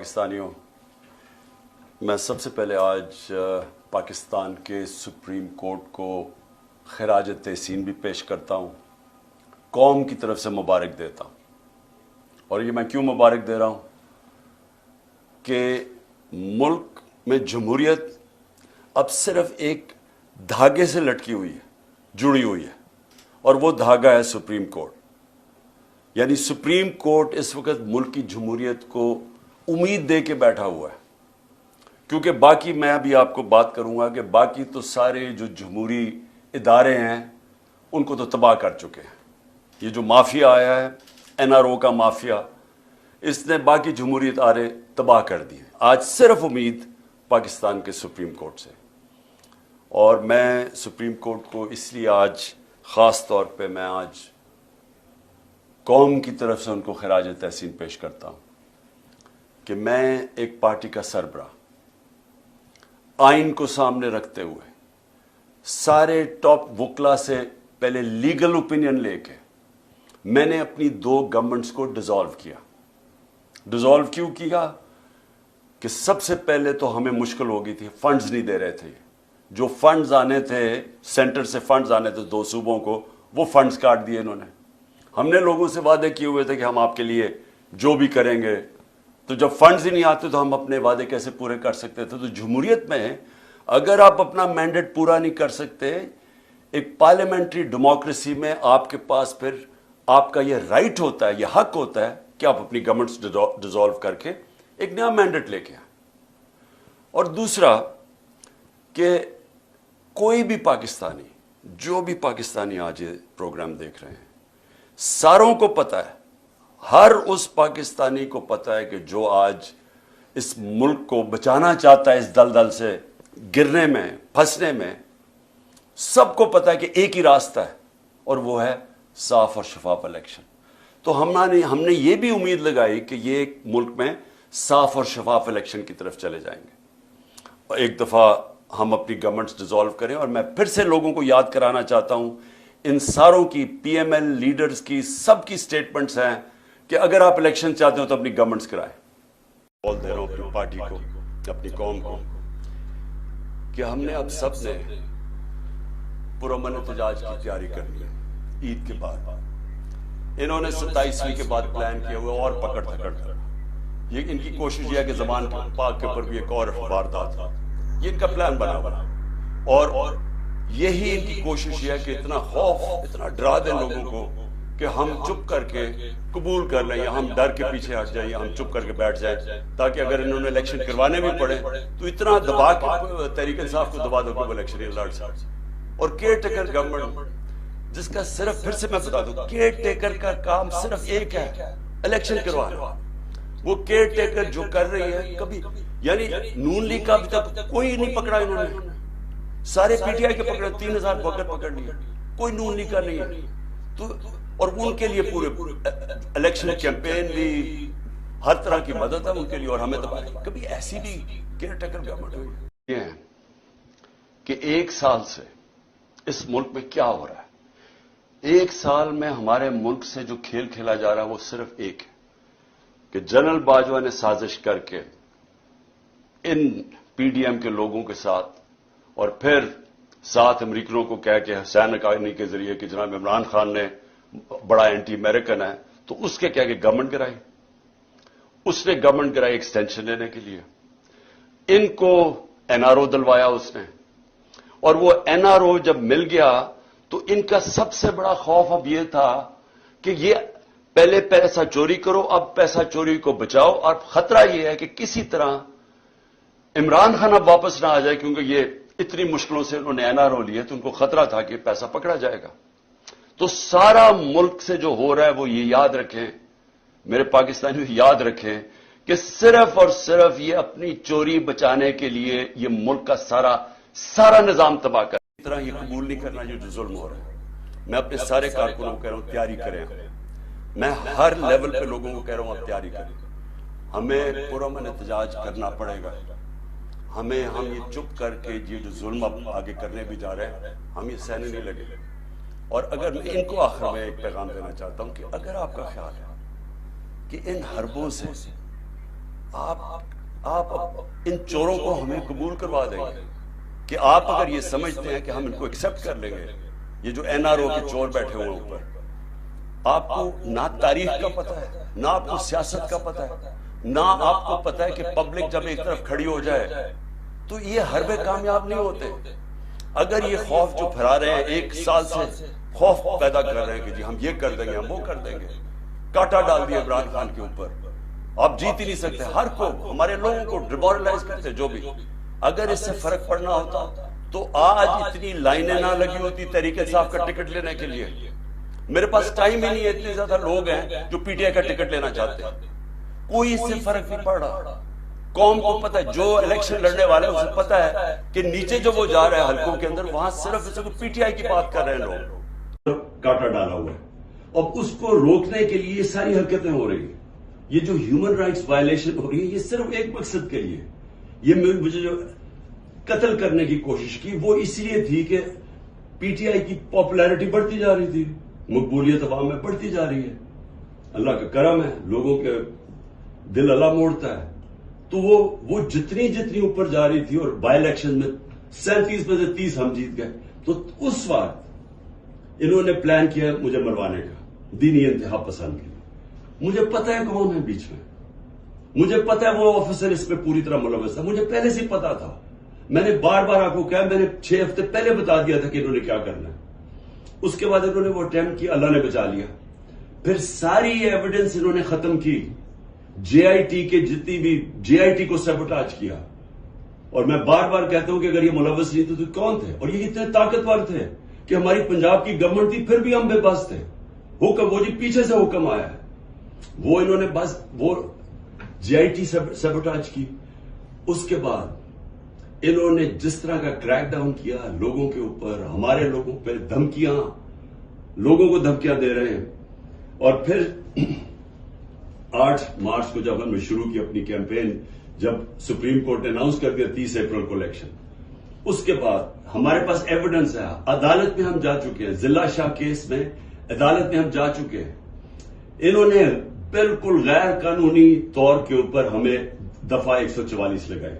पाकिस्तानियों, मैं सबसे पहले आज पाकिस्तान के सुप्रीम कोर्ट को खिराज तहसीन भी पेश करता हूँ, कौम की तरफ से मुबारक देता हूँ। और ये मैं क्यों मुबारक दे रहा हूँ कि मुल्क में जमहूरियत अब सिर्फ एक धागे से लटकी हुई है, जुड़ी हुई है, और वो धागा है सुप्रीम कोर्ट। यानी सुप्रीम कोर्ट इस वक्त मुल्क की जमहूरियत को उम्मीद दे के बैठा हुआ है, क्योंकि बाकी मैं अभी आपको बात करूंगा कि बाकी तो सारे जो जमहूरी इदारे हैं उनको तो तबाह कर चुके हैं। ये जो माफिया आया है, NRO का माफिया, इसने बाकी जमहूरी इदारे तबाह कर दिए। आज सिर्फ उम्मीद पाकिस्तान के सुप्रीम कोर्ट से, और मैं सुप्रीम कोर्ट को इसलिए आज ख़ास तौर पे मैं आज कौम की तरफ से उनको खिराज तहसीन पेश करता हूँ कि मैं एक पार्टी का सरबराह, आइन को सामने रखते हुए सारे टॉप वकला से पहले लीगल ओपिनियन लेके मैंने अपनी 2 गवर्नमेंट्स को डिसॉल्व किया। डिसॉल्व क्यों किया कि सबसे पहले तो हमें मुश्किल हो गई थी, फंड्स नहीं दे रहे थे। जो फंड्स आने थे, सेंटर से फंड्स आने थे 2 सूबों को, वो फंड्स काट दिए इन्होंने। हमने लोगों से वादे किए हुए थे कि हम आपके लिए जो भी करेंगे, तो जब फंड्स ही नहीं आते तो हम अपने वादे कैसे पूरे कर सकते थे। तो जमहूरियत में अगर आप अपना मैंडेट पूरा नहीं कर सकते, एक पार्लियामेंट्री डेमोक्रेसी में आपके पास फिर आपका ये राइट होता है, ये हक होता है कि आप अपनी गवर्नमेंट्स डिसॉल्व करके एक नया मैंडेट लेके आए। और दूसरा कि कोई भी पाकिस्तानी, जो भी पाकिस्तानी आज ये प्रोग्राम देख रहे हैं, सारों को पता है, हर उस पाकिस्तानी को पता है कि जो आज इस मुल्क को बचाना चाहता है इस दलदल से गिरने में, फंसने में, सबको पता है कि एक ही रास्ता है और वो है साफ और शफाफ इलेक्शन। तो हमने ये भी उम्मीद लगाई कि ये मुल्क में साफ और शफाफ इलेक्शन की तरफ चले जाएंगे और एक दफ़ा हम अपनी गवर्नमेंट्स डिसॉल्व करें। और मैं फिर से लोगों को याद कराना चाहता हूं, इन सारों की, PML लीडर्स की, सबकी स्टेटमेंट्स हैं कि अगर आप इलेक्शन चाहते हो तो अपनी गवर्नमेंट्स कराएं। बोल दे रहा हूं अपनी पार्टी को, अपनी कौम को, कि हमने अब सब ने पुरअमन एहतजाज की तैयारी करनी है ईद के बाद। इन्होंने 27वीं के बाद प्लान किया हुआ और पकड़ धकड़ कर, ये इनकी कोशिश यह है कि ज़बान पाक के ऊपर भी एक और वारदात, ये इनका प्लान बना हुआ। और यही इनकी कोशिश है कि इतना खौफ, इतना डरा दें लोगों को कि हम चुप करके कबूल कर लें, या हम डर के पीछे हट जाएं, या हम चुप करके बैठ जाएं, ताकि अगर इन्होंने इलेक्शन करवाने भी पड़े तो इतना दबा के तहरीक इंसाफ को दबा दो कि वो इलेक्शन लड़ सकते। और केयर टेकर गवर्नमेंट, जिसका सिर्फ, फिर से मैं बता दूं, केयर टेकर का काम सिर्फ एक है, इलेक्शन करवाना। वो केयर टेकर जो कर रही है, कभी यानी नून लीग का अभी तक कोई नहीं पकड़ा इन्होंने, सारे PTI के पकड़े, 3000 वोटर पकड़ लिए, कोई नून लीग का नहीं है। तो और उनके लिए पूरे इलेक्शन कैंपेन भी, हर तरह की मदद है उनके लिए, और हमें तो कभी ऐसी भी केयर टेकर गवर्नमेंट हुई है कि 1 साल से इस मुल्क में क्या हो रहा है। 1 साल में हमारे मुल्क से जो खेल खेला जा रहा है वो सिर्फ एक है कि जनरल बाजवा ने साजिश करके इन PDM के लोगों के साथ, और फिर साथ अमरीकनों को कह के हुसैन हक्कानी के जरिए कि जनाब इमरान खान ने बड़ा एंटी अमेरिकन है, तो उसके कह के गवर्नमेंट गिराई। उसने गवर्नमेंट गिराई एक्सटेंशन लेने के लिए, इनको NRO दिलवाया उसने, और वो NRO जब मिल गया तो इनका सबसे बड़ा खौफ अब ये था कि ये पहले पैसा चोरी करो, अब पैसा चोरी को बचाओ, और खतरा ये है कि किसी तरह इमरान खान अब वापस ना आ जाए, क्योंकि ये इतनी मुश्किलों से उन्होंने NRO लिए, तो उनको खतरा था कि पैसा पकड़ा जाएगा। तो सारा मुल्क से जो हो रहा है वो ये याद रखें, मेरे पाकिस्तानी याद रखें कि सिर्फ और सिर्फ ये अपनी चोरी बचाने के लिए ये मुल्क का सारा निजाम तबाह कर, इस तरह ये कबूल नहीं करना जो जुल्म हो रहा है। मैं अपने सारे कारकुनों को कह रहा हूं तैयारी करें, मैं हर लेवल पे लोगों को कह रहा हूं आप तैयारी करें। हमें पुरअमन एहतजाज करना पड़ेगा, हम ये चुप करके ये जो जुल्म अब आगे करने भी जा रहे हैं, हम ये सहने नहीं लगे। और अगर मैं इनको आखिर में एक पैगाम देना चाहता हूं कि अगर आपका ख्याल है कि इन हरबों से آپ ان چوروں کو ہمیں قبول کروا دیں گے کہ آپ اگر یہ سمجھتے ہیں کہ ہم ان کو ایکسپٹ کر لیں گے، یہ جو این آر او کے چور بیٹھے ہوئے اوپر، آپ کو نہ تاریخ کا پتہ ہے، نہ آپ کو سیاست کا پتہ ہے، نہ آپ کو پتہ ہے کہ پبلک جب ایک طرف کھڑی ہو جائے تو یہ حربے کامیاب نہیں ہوتے۔ اگر یہ خوف جو پھیلا رہے ہیں، ایک سال سے خوف پیدا کر رہے ہیں کہ جی ہم یہ کر دیں گے، ہم وہ کر دیں گے، کاٹا ڈال دیا عمران خان کے اوپر، آپ جیت ہی نہیں سکتے، ہر کو ہمارے لوگوں کو ڈیمورلائز کرتے، جو بھی، اگر اس سے فرق پڑنا ہوتا تو آج اتنی لائنیں نہ لگی ہوتی تحریک انصاف کا ٹکٹ لینے کے لیے۔ میرے پاس ٹائم ہی نہیں ہے، اتنے زیادہ لوگ ہیں جو پی ٹی آئی کا ٹکٹ لینا چاہتے ہیں، کوئی اس سے فرق نہیں پڑ رہا۔ قوم کو پتہ ہے، جو الیکشن لڑنے والے ہیں اسے پتہ ہے کہ نیچے جو وہ جا رہا ہے حلقوں کے اندر، وہاں صرف اسے پی ٹی آئی کی بات کر رہے ہیں لوگ، کاٹا ڈالا ہوا ہے۔ اب اس کو روکنے کے لیے یہ ساری حرکتیں ہو رہی ہیں، یہ جو ہیومن رائٹس وائلیشن ہو رہی ہے، یہ صرف ایک مقصد کے لیے، یہ مجھے جو قتل کرنے کی کوشش کی وہ اس لیے تھی کہ پی ٹی آئی کی پاپولیرٹی بڑھتی جا رہی تھی، مقبولیت عوام میں بڑھتی جا رہی ہے، اللہ کا کرم ہے، لوگوں کے دل اللہ موڑتا ہے، تو وہ جتنی اوپر جا رہی تھی، اور بائی الیکشن میں 37 میں سے 30 ہم جیت گئے، تو اس وقت انہوں نے پلان کیا مجھے مروانے کا، دینی انتہا پسند کے لیے۔ مجھے پتا ہے کون ہے بیچ میں، مجھے پتا ہے وہ آفیسر اس پہ پوری طرح ملوث تھا، مجھے پہلے سے پتا تھا، میں نے بار بار آپ کو کہا، میں نے 6 ہفتے پہلے بتا دیا تھا کہ انہوں نے کیا کرنا ہے۔ اس کے بعد انہوں نے وہ اٹیمپٹ کیا، اللہ نے بچا لیا، پھر ساری ایویڈنس انہوں نے ختم کی، جے آئی ٹی کے جتنی بھی جے آئی ٹی کو سیبوٹاج کیا، اور میں بار بار کہتا ہوں کہ اگر یہ ملوث نہیں تھے تو کون تھے؟ اور یہ اتنے طاقتور تھے کہ ہماری پنجاب کی گورنمنٹ تھی، پھر بھی ہم بے بس تھے، حکم وہ جی پیچھے سے حکم آیا ہے، وہ انہوں نے بس وہ جے آئی ٹی سیبوٹاج کی۔ اس کے بعد انہوں نے جس طرح کا کریک ڈاؤن کیا لوگوں کے اوپر، ہمارے لوگوں پہ دھمکیاں، لوگوں کو دھمکیاں دے رہے ہیں، اور پھر 8 مارچ کو جب ہم نے شروع کی اپنی کیمپین، جب سپریم کورٹ نے اناؤنس کر دیا 30 اپریل کو الیکشن، اس کے بعد ہمارے پاس ایویڈنس ہے، عدالت میں ہم جا چکے ہیں، ضلع شاہ کیس میں عدالت میں ہم جا چکے ہیں، انہوں نے بالکل غیر قانونی طور کے اوپر ہمیں دفعہ 144 لگائی۔